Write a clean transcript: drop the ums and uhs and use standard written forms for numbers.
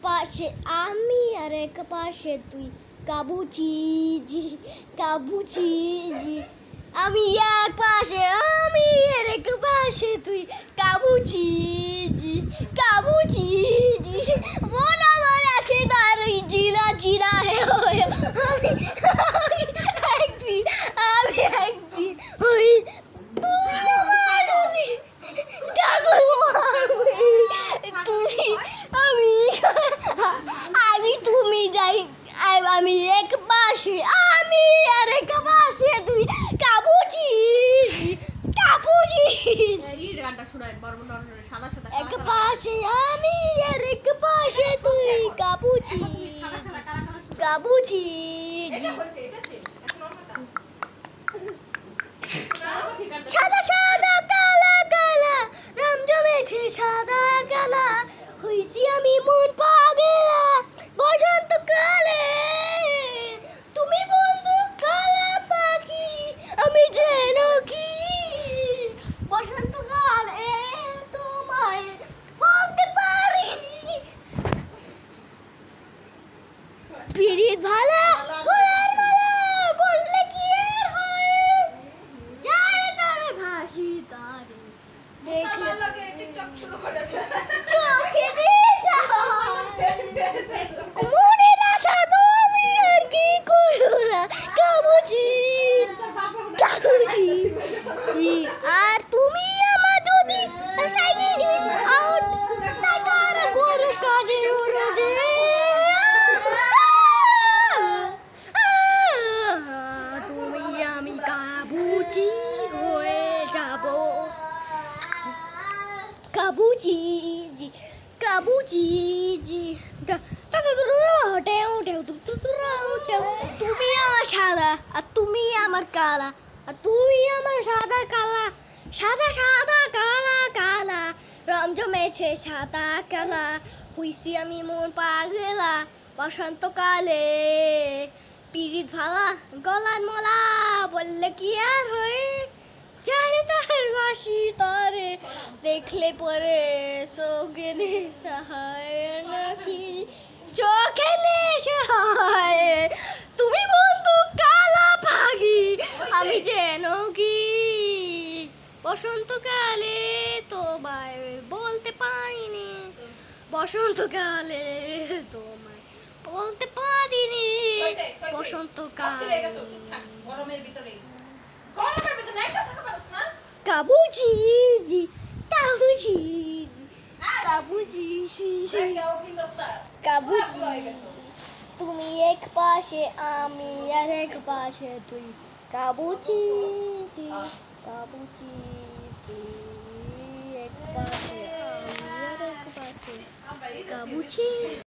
পাশে আমি আর এক পাশে তুই কাবুচি জি কাবুচি জি আমি এক পাশে আমি আর এক পাশে তুই কাবুচি জি কাবুচি জি মন আমার রাখে তার জিলা জিরা হে আমি একদিন ওই তুমি যাই আমি এক পাশে আমি আর এক পাশে তুই কাবুচি কাবুচি এক পাশে আমি আর এক পাশে তুই কাবুচি কাবুচি সাদা সাদা কালা কালা রাম জমেছে সাদা কালা হইছি আমি মন পাগলা বসন্তকালে তুমি বন্ধু কালা পাখি আমি যেন কি বসন্তকালে তোমায় বলতে পারিনি পিরিত ভালা গোলার মালা বললে কি আর হয় যারে তারে ভাসি তারে দেখলে চোখে নেশা মনের আশা তুমি আর কি করো না কাবুচি কাবুচি আর তুমি আমার যদি আউট টাকার গরু কাজে রোজে তুমি আমি কাবুচি হয়ে যাব কাবুচি জি কাবুচি জি তুমি আমার সাদা আর তুমি আমার কালা আর তুমি আমার সাদা কালা সাদা সাদা কালা কালা রং জমেছে সাদা কালা হইছি আমি মন পাগলা বসন্তকালে পিরিত ভালা গলার মলা বললে কি আর হয় যারে তার বাসি তারে দেখলে পরে চোখে নেশা হয় নাকি চোখে নেশা হয় তুমি বন্ধু কালা পাখি আমি যেন কি বসন্তকালে তোমায় বলতে পারিনি বসন্তকালে তোমায় বলতে পারিনি বসন্তকালে কাবুচি জি কাবুচি কাবুচি কাবুচি তুমি এক পাশে আমি আর এক পাশে তুই কাবুচি জি কাবুচি জি এক পাশে আমি আর এক পাশে কাবুচি।